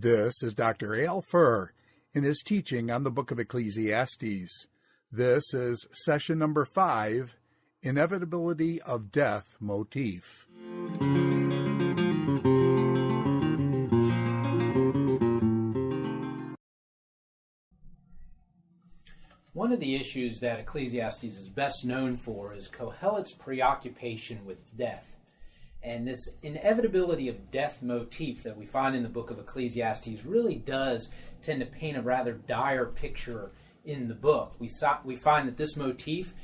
This is Dr. A.L. Fuhr in his teaching on the book of Ecclesiastes. This is session number 5, Inevitability of Death Motif. One of the issues that Ecclesiastes is best known for is Kohelet's preoccupation with death. And this inevitability of death motif that we find in the book of Ecclesiastes really does tend to paint a rather dire picture in the book. We find that this motif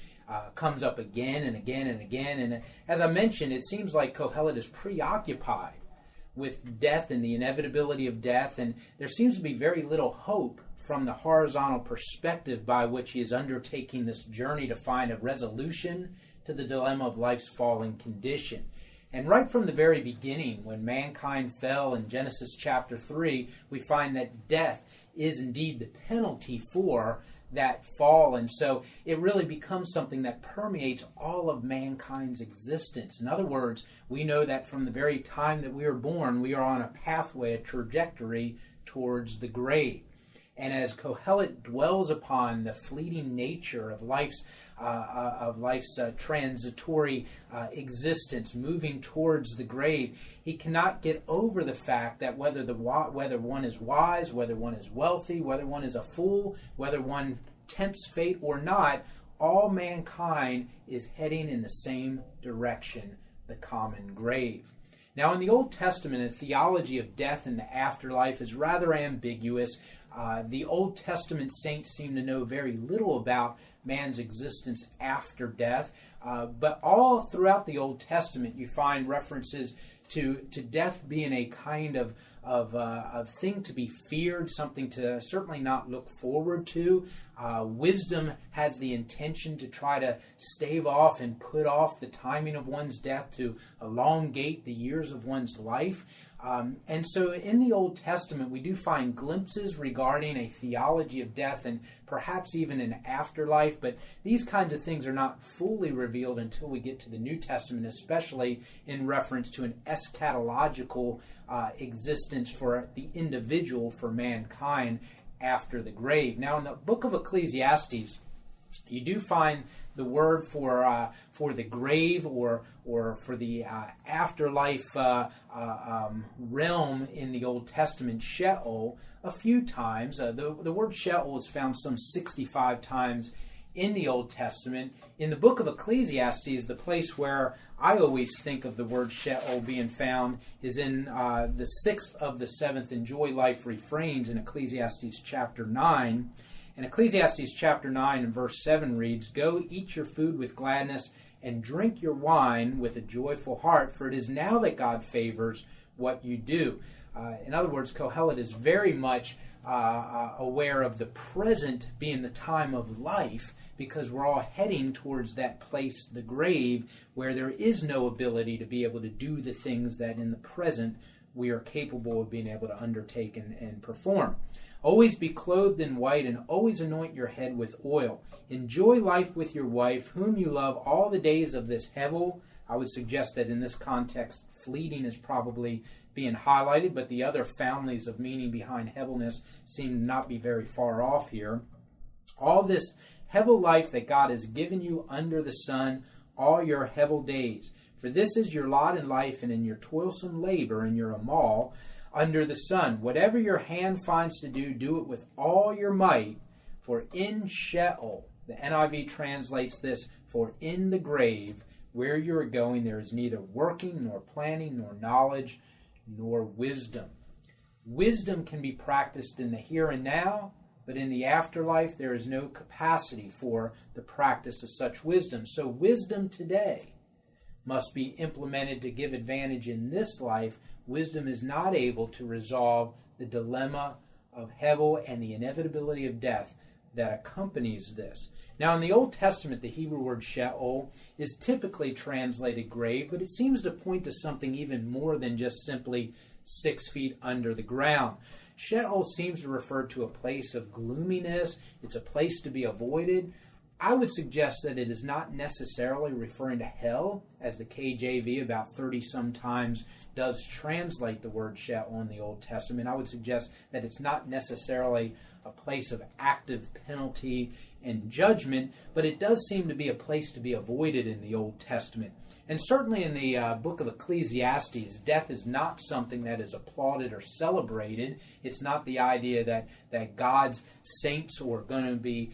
comes up again and again and again. And as I mentioned, it seems like Kohelet is preoccupied with death and the inevitability of death. And there seems to be very little hope from the horizontal perspective by which he is undertaking this journey to find a resolution to the dilemma of life's fallen condition. And right from the very beginning, when mankind fell in Genesis chapter 3, we find that death is indeed the penalty for that fall. And so it really becomes something that permeates all of mankind's existence. In other words, we know that from the very time that we are born, we are on a pathway, a trajectory towards the grave. And as Kohelet dwells upon the fleeting nature of life's transitory existence, moving towards the grave, he cannot get over the fact that whether one is wise, whether one is wealthy, whether one is a fool, whether one tempts fate or not, all mankind is heading in the same direction, the common grave. Now, in the Old Testament, the theology of death and the afterlife is rather ambiguous. The Old Testament saints seem to know very little about man's existence after death. But all throughout the Old Testament, you find references to death being a kind of thing to be feared, something to certainly not look forward to. Wisdom has the intention to try to stave off and put off the timing of one's death, to elongate the years of one's life. And so in the Old Testament, we do find glimpses regarding a theology of death and perhaps even an afterlife, but these kinds of things are not fully revealed until we get to the New Testament, especially in reference to an eschatological existence for the individual, for mankind after the grave. Now, in the book of Ecclesiastes, you do find the word for the grave or for the afterlife realm in the Old Testament, Sheol, a few times. The word Sheol is found some 65 times in the Old Testament. In the book of Ecclesiastes, the place where I always think of the word Sheol being found is in the 6th of the 7th Enjoy Life refrains in Ecclesiastes chapter 9. And Ecclesiastes chapter 9 and verse 7 reads, "Go eat your food with gladness and drink your wine with a joyful heart, for it is now that God favors what you do." In other words, Kohelet is very much aware of the present being the time of life, because we're all heading towards that place, the grave, where there is no ability to be able to do the things that in the present we are capable of being able to undertake and perform. Always be clothed in white and always anoint your head with oil. Enjoy life with your wife, whom you love all the days of this hevel. I would suggest that in this context, fleeting is probably being highlighted, but the other families of meaning behind heaviness seem not be very far off here. All this hevel life that God has given you under the sun, all your hevel days. For this is your lot in life, and in your toilsome labor in your amal under the sun. Whatever your hand finds to do, do it with all your might. For in Sheol, the NIV translates this, for in the grave, where you are going, there is neither working, nor planning, nor knowledge, nor wisdom. Wisdom can be practiced in the here and now, but in the afterlife, there is no capacity for the practice of such wisdom. So wisdom today must be implemented to give advantage in this life. Wisdom is not able to resolve the dilemma of hevel and the inevitability of death that accompanies this. Now, in the Old Testament, the Hebrew word Sheol is typically translated grave, but it seems to point to something even more than just simply 6 feet under the ground. Sheol seems to refer to a place of gloominess. It's a place to be avoided. I would suggest that it is not necessarily referring to hell, as the KJV about 30-some times does translate the word Sheol in the Old Testament. I would suggest that it's not necessarily a place of active penalty and judgment, but it does seem to be a place to be avoided in the Old Testament. And certainly in the book of Ecclesiastes, death is not something that is applauded or celebrated. It's not the idea that God's saints are going to be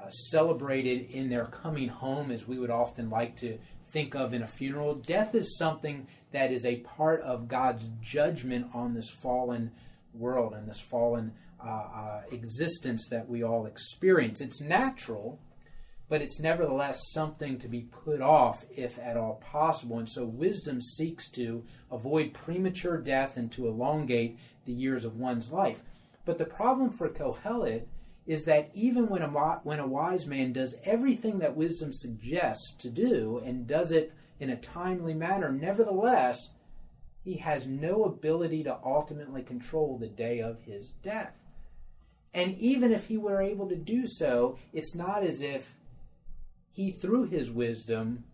celebrated in their coming home, as we would often like to think of in a funeral. Death is something that is a part of God's judgment on this fallen world and this fallen existence that we all experience. It's natural, but it's nevertheless something to be put off if at all possible. And so wisdom seeks to avoid premature death and to elongate the years of one's life. But the problem for Kohelet is that even when a wise man does everything that wisdom suggests to do and does it in a timely manner, nevertheless, he has no ability to ultimately control the day of his death. And even if he were able to do so, it's not as if he, through his wisdom,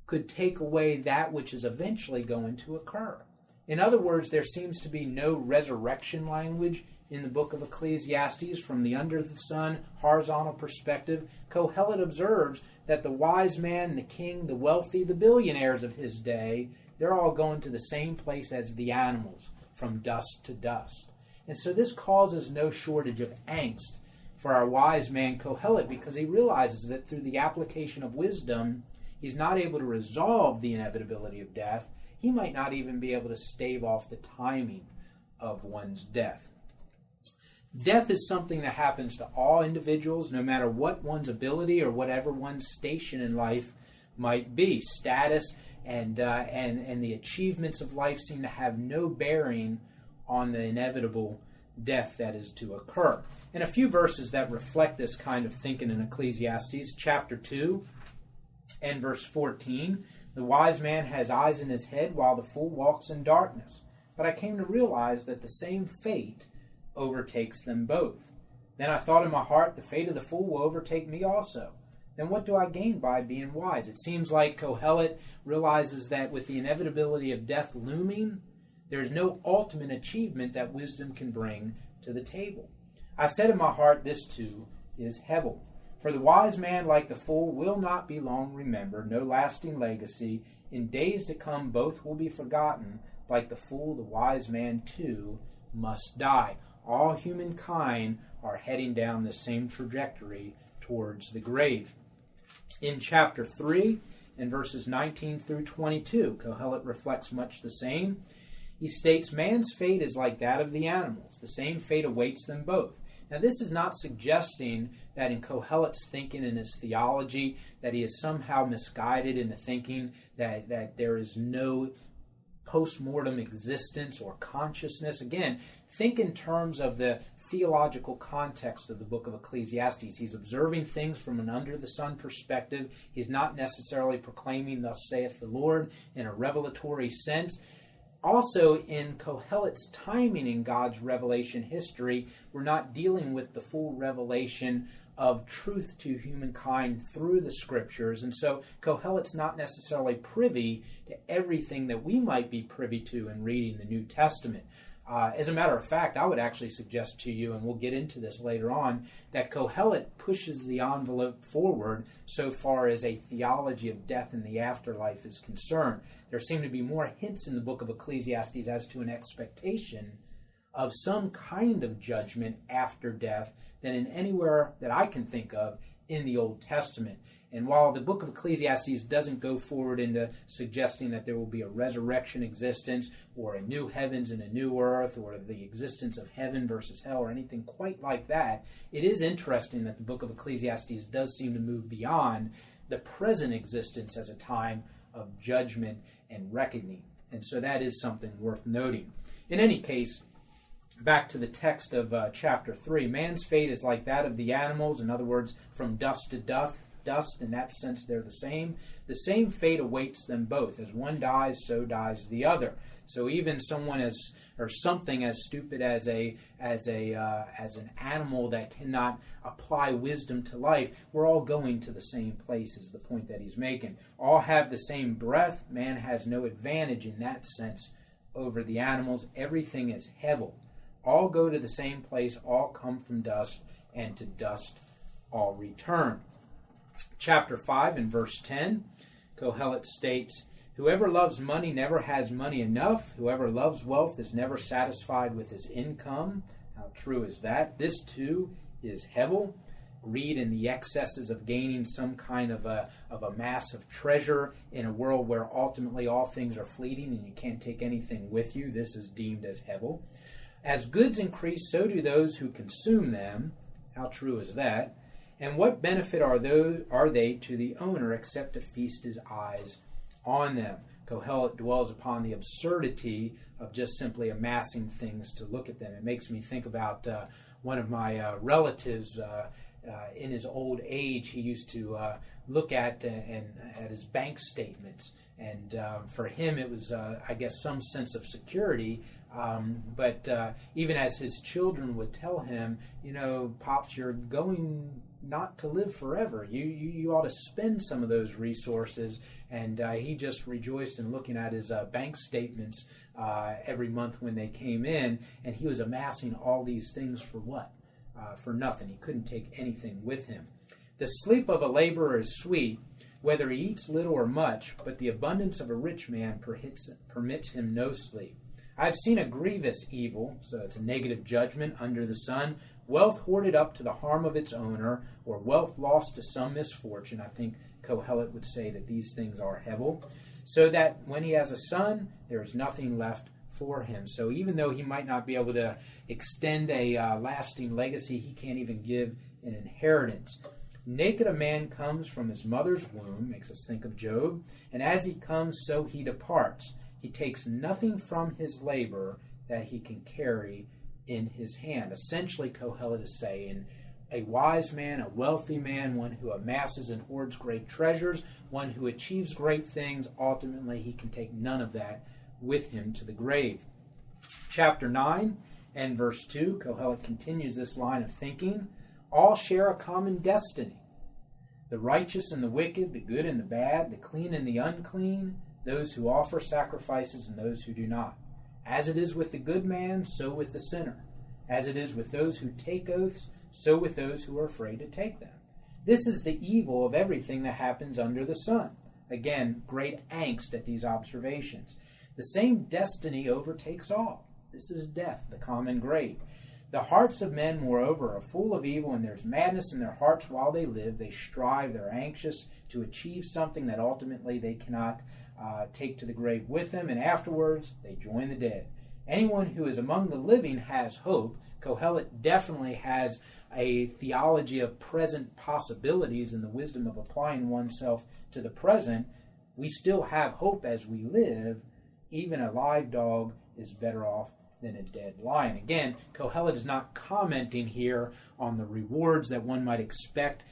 could take away that which is eventually going to occur. In other words, there seems to be no resurrection language in the book of Ecclesiastes from the under-the-sun horizontal perspective. Kohelet observes that the wise man, the king, the wealthy, the billionaires of his day, they're all going to the same place as the animals, from dust to dust. And so this causes no shortage of angst for our wise man Kohelet, because he realizes that through the application of wisdom, he's not able to resolve the inevitability of death. He might not even be able to stave off the timing of one's death. Death is something that happens to all individuals, no matter what one's ability or whatever one's station in life might be. Status and the achievements of life seem to have no bearing on the inevitable death that is to occur. And a few verses that reflect this kind of thinking in Ecclesiastes, chapter 2 and verse 14. The wise man has eyes in his head while the fool walks in darkness. But I came to realize that the same fate overtakes them both. Then I thought in my heart, the fate of the fool will overtake me also. Then what do I gain by being wise? It seems like Kohelet realizes that with the inevitability of death looming, there is no ultimate achievement that wisdom can bring to the table. I said in my heart, this too is Hebel. For the wise man, like the fool, will not be long remembered, no lasting legacy. In days to come, both will be forgotten. Like the fool, the wise man too must die. All humankind are heading down the same trajectory towards the grave. In chapter 3, in verses 19 through 22, Kohelet reflects much the same. He states, man's fate is like that of the animals. The same fate awaits them both. Now, this is not suggesting that in Kohelet's thinking and his theology that he is somehow misguided into thinking that there is no post-mortem existence or consciousness. Again, think in terms of the theological context of the book of Ecclesiastes. He's observing things from an under-the-sun perspective. He's not necessarily proclaiming, thus saith the Lord, in a revelatory sense. Also, in Kohelet's timing in God's revelation history, we're not dealing with the full revelation of truth to humankind through the Scriptures. And so Kohelet's not necessarily privy to everything that we might be privy to in reading the New Testament. As a matter of fact, I would actually suggest to you, and we'll get into this later on, that Kohelet pushes the envelope forward so far as a theology of death and the afterlife is concerned. There seem to be more hints in the book of Ecclesiastes as to an expectation of some kind of judgment after death than in anywhere that I can think of in the Old Testament. And while the book of Ecclesiastes doesn't go forward into suggesting that there will be a resurrection existence or a new heavens and a new earth or the existence of heaven versus hell or anything quite like that, it is interesting that the book of Ecclesiastes does seem to move beyond the present existence as a time of judgment and reckoning. And so that is something worth noting. In any case, back to the text of chapter 3, man's fate is like that of the animals, in other words, from dust to dust. In that sense, they're the same. The same fate awaits them both. As one dies, so dies the other. So even someone or something as stupid as an animal that cannot apply wisdom to life, we're all going to the same place, is the point that he's making. All have the same breath. Man has no advantage in that sense over the animals. Everything is hevel. All go to the same place. All come from dust, and to dust all return. Chapter 5 and verse 10, Kohelet states, whoever loves money never has money enough. Whoever loves wealth is never satisfied with his income. How true is that? This too is hevel. Greed in the excesses of gaining some kind of a mass of treasure in a world where ultimately all things are fleeting and you can't take anything with you. This is deemed as hevel. As goods increase, so do those who consume them. How true is that? And what benefit are they to the owner except to feast his eyes on them? Kohelet dwells upon the absurdity of just simply amassing things to look at them. It makes me think about one of my relatives. In his old age, he used to look at his bank statements, and for him it was, I guess, some sense of security. But even as his children would tell him, Pops, you're going not to live forever. You ought to spend some of those resources. And he just rejoiced in looking at his bank statements every month when they came in, and he was amassing all these things for what? For nothing. He couldn't take anything with him. The sleep of a laborer is sweet, whether he eats little or much, but the abundance of a rich man permits him no sleep. I have seen a grievous evil, so it's a negative judgment under the sun, wealth hoarded up to the harm of its owner, or wealth lost to some misfortune. I think Kohelet would say that these things are hevel, so that when he has a son, there is nothing left for him. So even though he might not be able to extend a lasting legacy, he can't even give an inheritance. Naked a man comes from his mother's womb, makes us think of Job, and as he comes, so he departs. He takes nothing from his labor that he can carry in his hand. Essentially, Kohelet is saying, a wise man, a wealthy man, one who amasses and hoards great treasures, one who achieves great things, ultimately he can take none of that with him to the grave. Chapter 9 and verse 2, Kohelet continues this line of thinking. All share a common destiny. The righteous and the wicked, the good and the bad, the clean and the unclean, those who offer sacrifices and those who do not. As it is with the good man, so with the sinner. As it is with those who take oaths, so with those who are afraid to take them. This is the evil of everything that happens under the sun. Again, great angst at these observations. The same destiny overtakes all. This is death, the common grave. The hearts of men, moreover, are full of evil, and there's madness in their hearts while they live. They strive, they're anxious to achieve something that ultimately they cannot take to the grave with them, and afterwards they join the dead. Anyone who is among the living has hope. Kohelet definitely has a theology of present possibilities and the wisdom of applying oneself to the present. We still have hope as we live. Even a live dog is better off than a dead lion. Again, Kohelet is not commenting here on the rewards that one might expect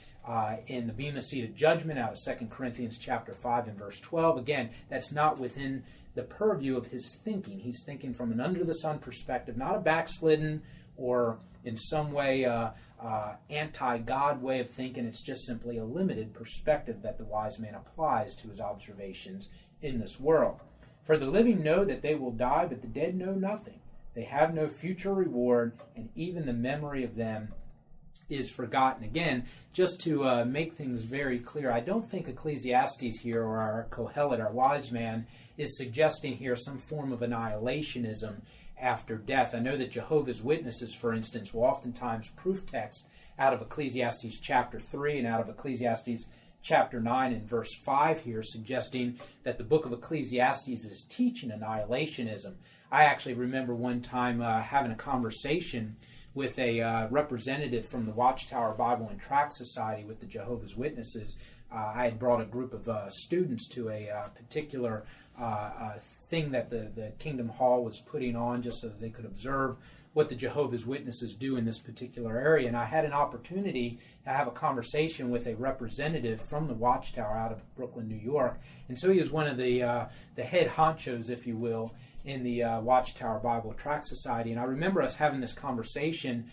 in the Bema seat of judgment out of 2 Corinthians chapter 5 and verse 12. Again, that's not within the purview of his thinking. He's thinking from an under-the-sun perspective, not a backslidden or in some way anti-God way of thinking. It's just simply a limited perspective that the wise man applies to his observations in this world. For the living know that they will die, but the dead know nothing. They have no future reward, and even the memory of them is forgotten. Again, just to make things very clear, I don't think Ecclesiastes here, or our Kohelet, our wise man, is suggesting here some form of annihilationism after death. I know that Jehovah's Witnesses, for instance, will oftentimes proof text out of Ecclesiastes chapter 3 and out of Ecclesiastes chapter 9 and verse 5 here, suggesting that the book of Ecclesiastes is teaching annihilationism. I actually remember one time having a conversation with a representative from the Watchtower Bible and Tract Society with the Jehovah's Witnesses. I had brought a group of students to a particular thing that the Kingdom Hall was putting on just so that they could observe what the Jehovah's Witnesses do in this particular area. And I had an opportunity to have a conversation with a representative from the Watchtower out of Brooklyn, New York. And so he is one of the head honchos, if you will, in the Watchtower Bible Tract Society. And I remember us having this conversation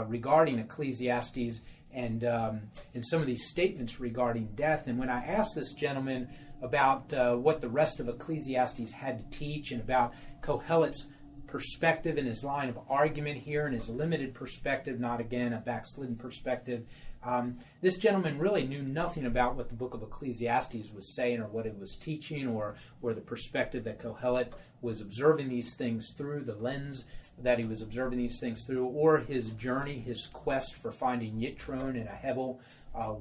regarding Ecclesiastes and some of these statements regarding death. And when I asked this gentleman about what the rest of Ecclesiastes had to teach and about Kohelet's perspective and his line of argument here and his limited perspective, not again a backslidden perspective, this gentleman really knew nothing about what the book of Ecclesiastes was saying or what it was teaching or the perspective that Kohelet was observing these things through, the lens that he was observing these things through, or his journey, his quest for finding Yitron in a Hebel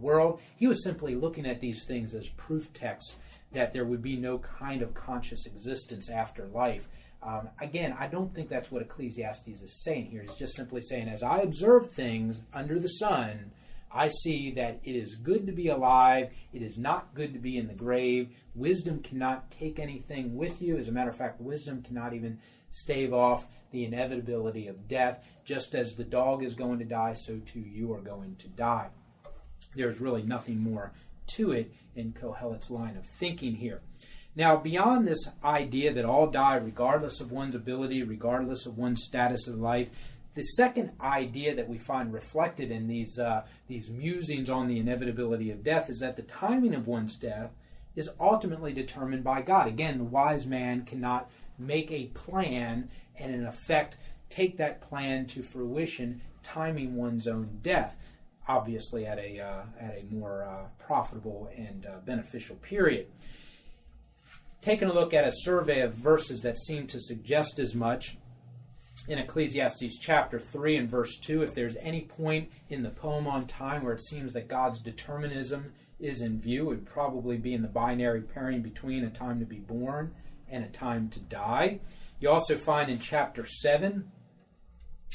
world. He was simply looking at these things as proof texts that there would be no kind of conscious existence after life. Again, I don't think that's what Ecclesiastes is saying here. He's just simply saying, as I observe things under the sun, I see that it is good to be alive. It is not good to be in the grave. Wisdom cannot take anything with you. As a matter of fact, wisdom cannot even stave off the inevitability of death. Just as the dog is going to die, so too you are going to die. There's really nothing more to it in Kohelet's line of thinking here. Now, beyond this idea that all die regardless of one's ability, regardless of one's status of life, the second idea that we find reflected in these musings on the inevitability of death is that the timing of one's death is ultimately determined by God. Again, the wise man cannot make a plan and, in effect, take that plan to fruition, timing one's own death, obviously at a more profitable and beneficial period. Taking a look at a survey of verses that seem to suggest as much, in Ecclesiastes chapter 3 and verse 2, if there's any point in the poem on time where it seems that God's determinism is in view, it would probably be in the binary pairing between a time to be born and a time to die. You also find in chapter 7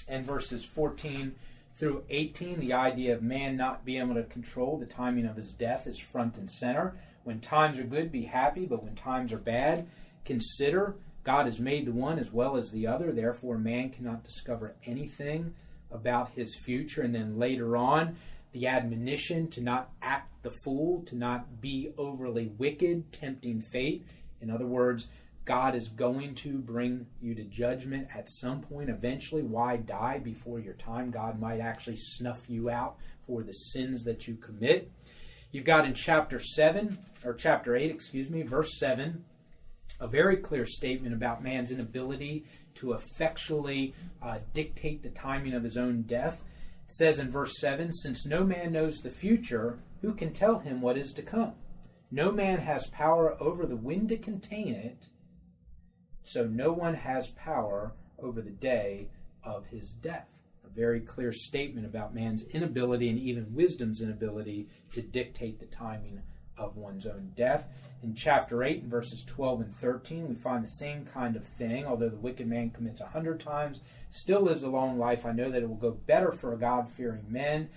and verses 14 through 18, the idea of man not being able to control the timing of his death is front and center. When times are good, be happy, but when times are bad, consider God has made the one as well as the other, therefore man cannot discover anything about his future. And then later on, the admonition to not act the fool, to not be overly wicked, tempting fate. In other words, God is going to bring you to judgment at some point eventually. Why die before your time? God might actually snuff you out for the sins that you commit. You've got in chapter 8, verse 7, a very clear statement about man's inability to effectually dictate the timing of his own death. It says in verse 7, since no man knows the future, who can tell him what is to come? No man has power over the wind to contain it, so no one has power over the day of his death. A very clear statement about man's inability and even wisdom's inability to dictate the timing of one's own death. In chapter 8, in verses 12 and 13, we find the same kind of thing. Although the wicked man commits 100 times, still lives a long life, I know that it will go better for God-fearing men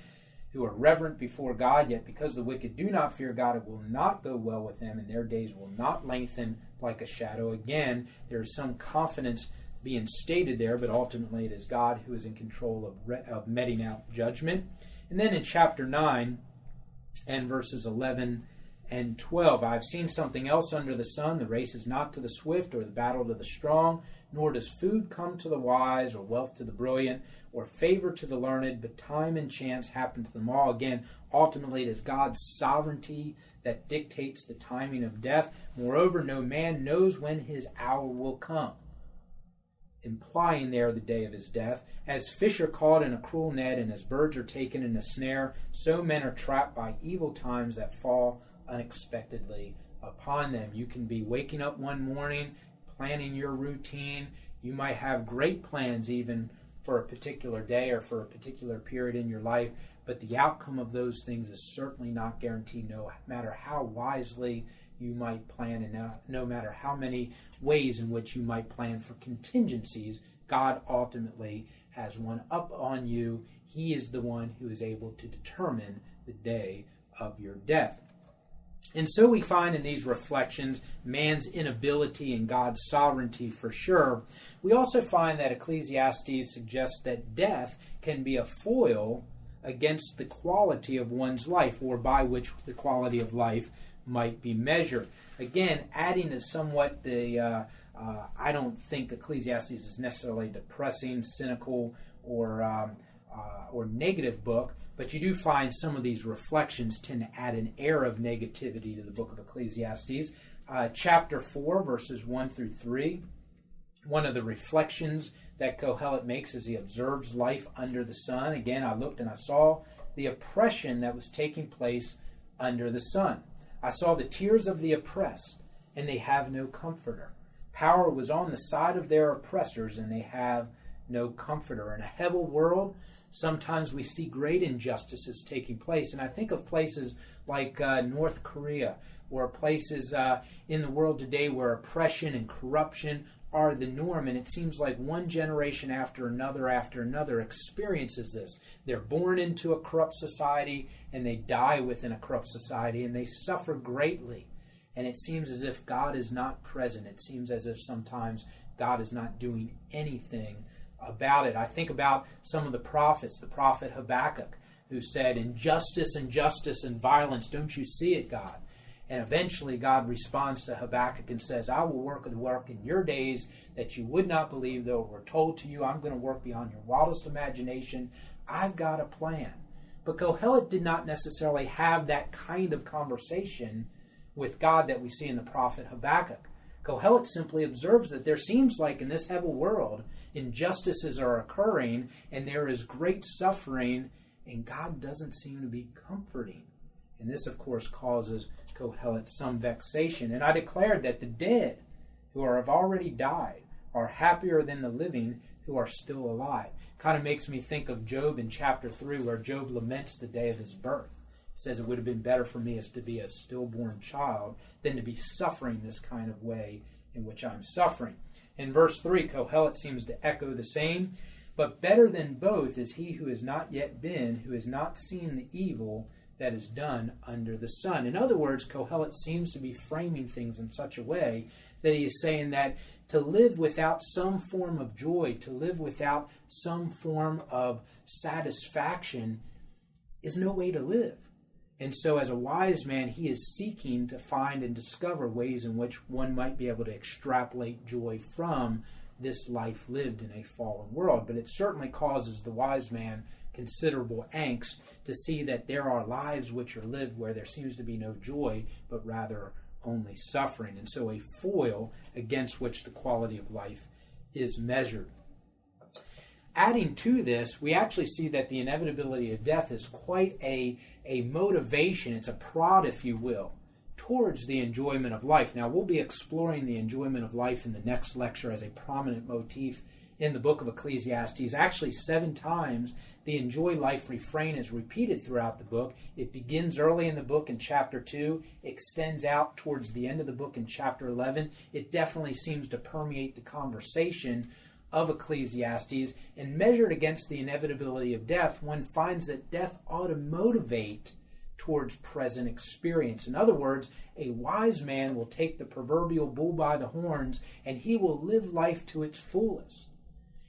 who are reverent before God, yet because the wicked do not fear God, it will not go well with them, and their days will not lengthen like a shadow. Again, there is some confidence being stated there, but ultimately it is God who is in control of meting out judgment. And then in chapter 9 and verses 11 and 12, I've seen something else under the sun. The race is not to the swift or the battle to the strong, nor does food come to the wise or wealth to the brilliant or favor to the learned, but time and chance happen to them all. Again, ultimately it is God's sovereignty that dictates the timing of death. Moreover, no man knows when his hour will come, implying there the day of his death. As fish are caught in a cruel net, and as birds are taken in a snare, so men are trapped by evil times that fall unexpectedly upon them. You can be waking up one morning, planning your routine. You might have great plans even for a particular day or for a particular period in your life, but the outcome of those things is certainly not guaranteed, no matter how wisely you might plan and no matter how many ways in which you might plan for contingencies. God ultimately has one up on you. He is the one who is able to determine the day of your death. And so we find in these reflections man's inability and God's sovereignty for sure. We also find that Ecclesiastes suggests that death can be a foil against the quality of one's life, or by which the quality of life might be measured. Again, adding to somewhat the, I don't think Ecclesiastes is necessarily a depressing, cynical, or negative book, but you do find some of these reflections tend to add an air of negativity to the book of Ecclesiastes. Chapter 4, verses 1 through 3, one of the reflections that Kohelet makes as he observes life under the sun. Again, I looked and I saw the oppression that was taking place under the sun. I saw the tears of the oppressed, and they have no comforter. Power was on the side of their oppressors, and they have no comforter. In a heavy world, sometimes we see great injustices taking place. And I think of places like North Korea, or places in the world today where oppression and corruption are the norm. And it seems like one generation after another experiences this. They're born into a corrupt society, and they die within a corrupt society, and they suffer greatly. And it seems as if God is not present. It seems as if sometimes God is not doing anything about it. I think about some of the prophets, the prophet Habakkuk, who said, injustice and violence, don't you see it, God? And eventually God responds to Habakkuk and says, I will work the work in your days that you would not believe, though it were told to you. I'm going to work beyond your wildest imagination. I've got a plan. But Kohelet did not necessarily have that kind of conversation with God that we see in the prophet Habakkuk. Kohelet simply observes that there seems like in this heavy world, injustices are occurring, and there is great suffering, and God doesn't seem to be comforting. And this, of course, causes Kohelet some vexation. And I declared that the dead who have already died are happier than the living who are still alive. Kind of makes me think of Job in chapter 3, where Job laments the day of his birth. He says it would have been better for me as to be a stillborn child than to be suffering this kind of way in which I'm suffering. In verse 3, Kohelet seems to echo the same. But better than both is he who has not yet been, who has not seen the evil that is done under the sun. In other words, Kohelet seems to be framing things in such a way that he is saying that to live without some form of joy, to live without some form of satisfaction, is no way to live. And so as a wise man, he is seeking to find and discover ways in which one might be able to extrapolate joy from this life lived in a fallen world. But it certainly causes the wise man considerable angst to see that there are lives which are lived where there seems to be no joy, but rather only suffering. And so a foil against which the quality of life is measured. Adding to this, we actually see that the inevitability of death is quite a motivation. It's a prod, if you will, towards the enjoyment of life. Now, we'll be exploring the enjoyment of life in the next lecture as a prominent motif in the book of Ecclesiastes. Actually, 7 times the enjoy life refrain is repeated throughout the book. It begins early in the book in chapter 2, extends out towards the end of the book in chapter 11. It definitely seems to permeate the conversation of Ecclesiastes, and measured against the inevitability of death, one finds that death ought to motivate towards present experience. In other words, a wise man will take the proverbial bull by the horns, and he will live life to its fullest.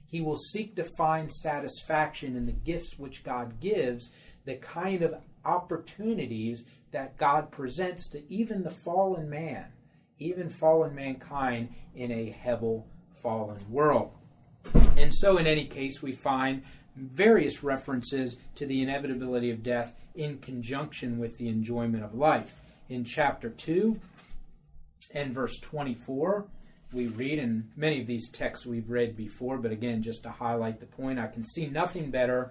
He will seek to find satisfaction in the gifts which God gives, the kind of opportunities that God presents to even the fallen man, even fallen mankind in a heavy fallen world. And so in any case, we find various references to the inevitability of death in conjunction with the enjoyment of life. In chapter 2 and verse 24, we read, and many of these texts we've read before, but again, just to highlight the point, I can see nothing better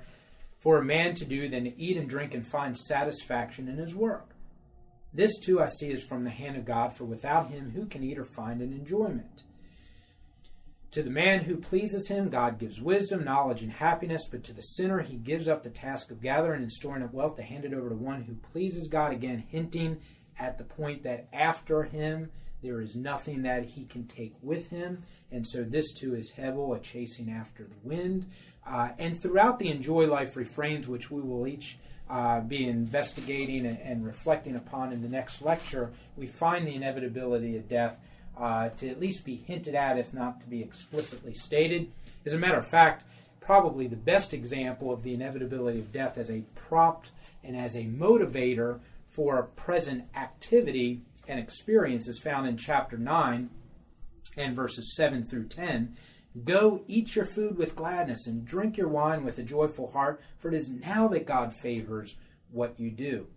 for a man to do than to eat and drink and find satisfaction in his work. This too I see is from the hand of God, for without him who can eat or find an enjoyment? To the man who pleases him, God gives wisdom, knowledge, and happiness, but to the sinner he gives up the task of gathering and storing up wealth to hand it over to one who pleases God, again hinting at the point that after him There is nothing that he can take with him. And so this too is Hebel, a chasing after the wind. And throughout the Enjoy Life refrains, which we will each be investigating and reflecting upon in the next lecture, we find the inevitability of death to at least be hinted at, if not to be explicitly stated. As a matter of fact, probably the best example of the inevitability of death as a prompt and as a motivator for present activity and experience is found in chapter 9 and verses 7 through 10. Go, eat your food with gladness and drink your wine with a joyful heart, for it is now that God favors what you do.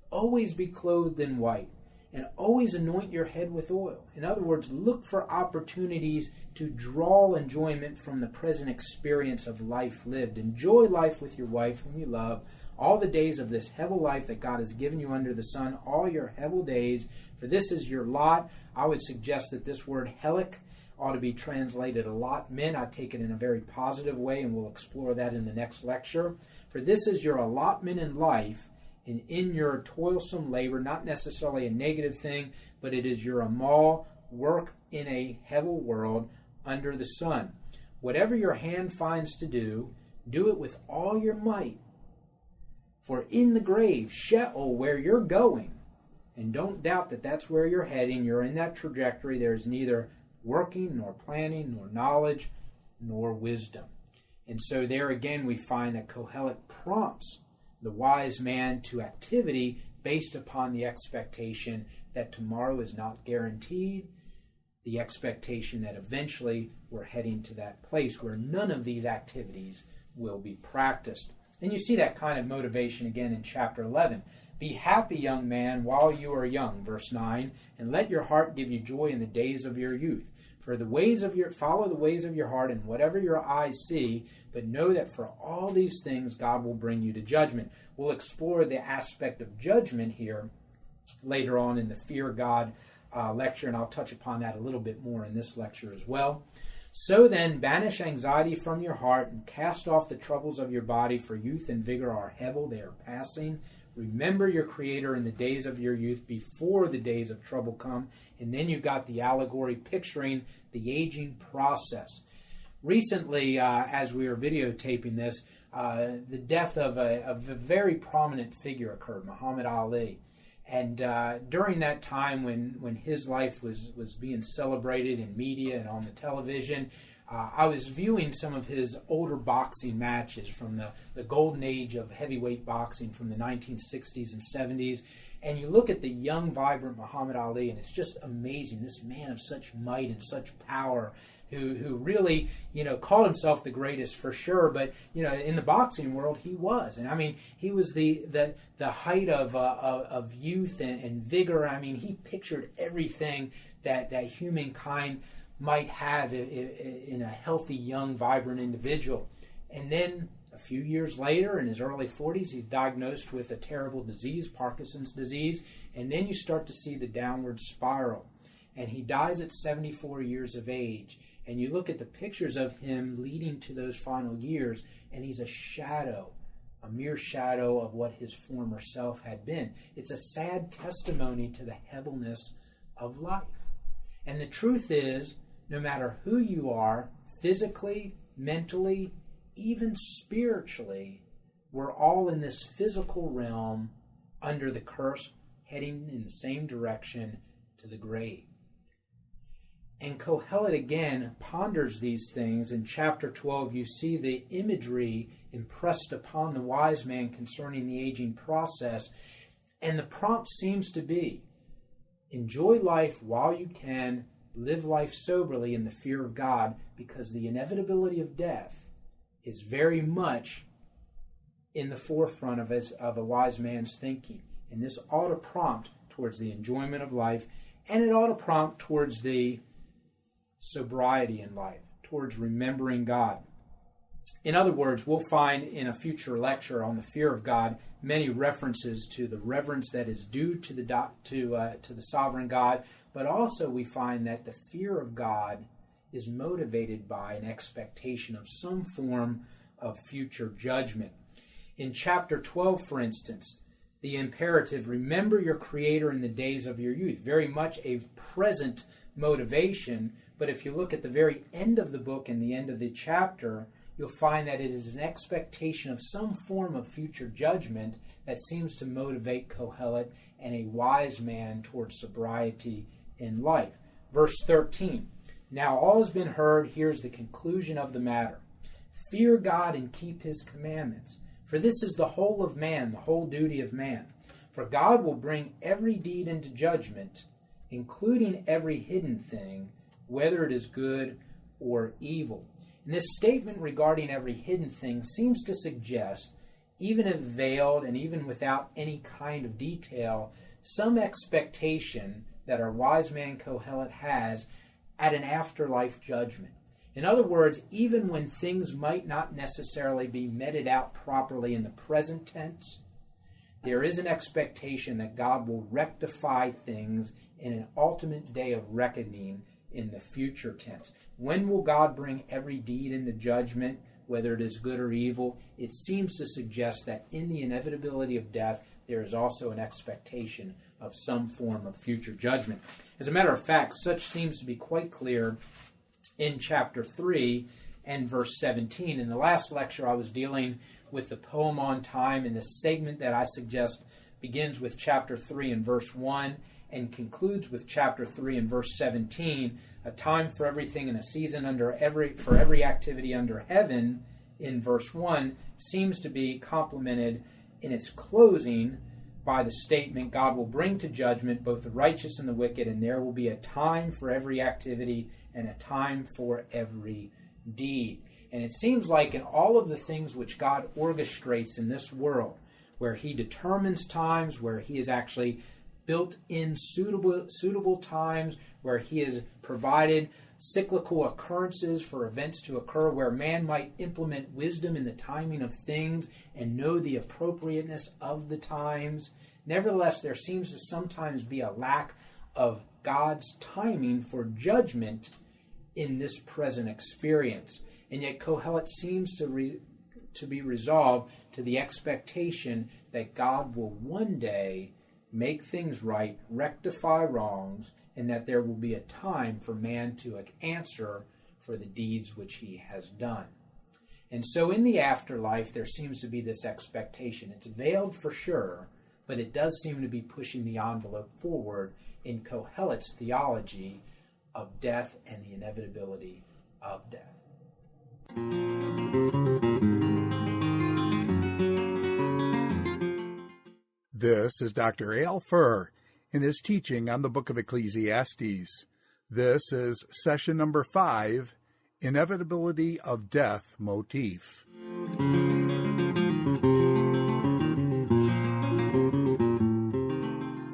Always be clothed in white, and always anoint your head with oil. In other words, look for opportunities to draw enjoyment from the present experience of life lived. Enjoy life with your wife whom you love, all the days of this Hebel life that God has given you under the sun, all your Hebel days, for this is your lot. I would suggest that this word helic ought to be translated allotment. I take it in a very positive way, and we'll explore that in the next lecture. For this is your allotment in life, and in your toilsome labor, not necessarily a negative thing, but it is your amal, work in a Hebel world under the sun. Whatever your hand finds to do, do it with all your might. For in the grave, Sheol, where you're going, and don't doubt that that's where you're heading, you're in that trajectory, there's neither working, nor planning, nor knowledge, nor wisdom. And so there again we find that Kohelet prompts the wise man to activity based upon the expectation that tomorrow is not guaranteed, the expectation that eventually we're heading to that place where none of these activities will be practiced. And you see that kind of motivation again in chapter 11. Be happy, young man, while you are young, verse 9, and let your heart give you joy in the days of your youth. For follow the ways of your heart and whatever your eyes see, but know that for all these things God will bring you to judgment. We'll explore the aspect of judgment here later on in the Fear God lecture, and I'll touch upon that a little bit more in this lecture as well. So then, banish anxiety from your heart and cast off the troubles of your body, for youth and vigor are Hebel, they are passing. Remember your Creator in the days of your youth before the days of trouble come. And then you've got the allegory picturing the aging process. Recently, as we were videotaping this, the death of a very prominent figure occurred, Muhammad Ali. And during that time when his life was being celebrated in media and on the television, I was viewing some of his older boxing matches from the golden age of heavyweight boxing from the 1960s and 70s. And you look at the young, vibrant Muhammad Ali, and it's just amazing. This man of such might and such power who really, called himself the greatest for sure. But, in the boxing world, he was. And, I mean, he was the height of youth and vigor. I mean, he pictured everything that humankind might have in a healthy, young, vibrant individual. And then a few years later, in his early 40s, he's diagnosed with a terrible disease, Parkinson's disease, and then you start to see the downward spiral. And he dies at 74 years of age. And you look at the pictures of him leading to those final years, and he's a shadow, a mere shadow of what his former self had been. It's a sad testimony to the Hebelness of life. And the truth is, no matter who you are, physically, mentally, even spiritually, we're all in this physical realm under the curse, heading in the same direction to the grave. And Kohelet again ponders these things. In chapter 12, you see the imagery impressed upon the wise man concerning the aging process. And the prompt seems to be, enjoy life while you can, live life soberly in the fear of God, because the inevitability of death is very much in the forefront of a wise man's thinking. And this ought to prompt towards the enjoyment of life, and it ought to prompt towards the sobriety in life, towards remembering God. In other words, we'll find in a future lecture on the fear of God many references to the reverence that is due to the sovereign God, but also we find that the fear of God is motivated by an expectation of some form of future judgment. In chapter 12, for instance, the imperative, remember your Creator in the days of your youth. Very much a present motivation, but if you look at the very end of the book and the end of the chapter, you'll find that it is an expectation of some form of future judgment that seems to motivate Kohelet and a wise man towards sobriety in life. Verse 13, now all has been heard, here's the conclusion of the matter. Fear God and keep his commandments, for this is the whole of man, the whole duty of man. For God will bring every deed into judgment, including every hidden thing, whether it is good or evil. And this statement regarding every hidden thing seems to suggest, even if veiled and even without any kind of detail, some expectation that our wise man Kohelet has at an afterlife judgment. In other words, even when things might not necessarily be meted out properly in the present tense, there is an expectation that God will rectify things in an ultimate day of reckoning in the future tense. When will God bring every deed into judgment, whether it is good or evil? It seems to suggest that in the inevitability of death, there is also an expectation of some form of future judgment. As a matter of fact, such seems to be quite clear in chapter 3 and verse 17. In the last lecture, I was dealing with the poem on time, and the segment that I suggest begins with chapter 3 and verse 1 and concludes with chapter 3 and verse 17, a time for everything and a season for every activity under heaven, in verse 1, seems to be complemented in its closing by the statement, God will bring to judgment both the righteous and the wicked, and there will be a time for every activity and a time for every deed. And it seems like in all of the things which God orchestrates in this world, where he determines times, where he has actually built in suitable times, where he has provided cyclical occurrences for events to occur, where man might implement wisdom in the timing of things and know the appropriateness of the times. Nevertheless, there seems to sometimes be a lack of God's timing for judgment in this present experience. And yet Kohelet seems to be resolved to the expectation that God will one day make things right, rectify wrongs, and that there will be a time for man to answer for the deeds which he has done. And so in the afterlife, there seems to be this expectation. It's veiled for sure, but it does seem to be pushing the envelope forward in Kohelet's theology of death and the inevitability of death. This is Dr. A.L. Fuhr in his teaching on the book of Ecclesiastes. This is session number 5, Inevitability of Death Motif.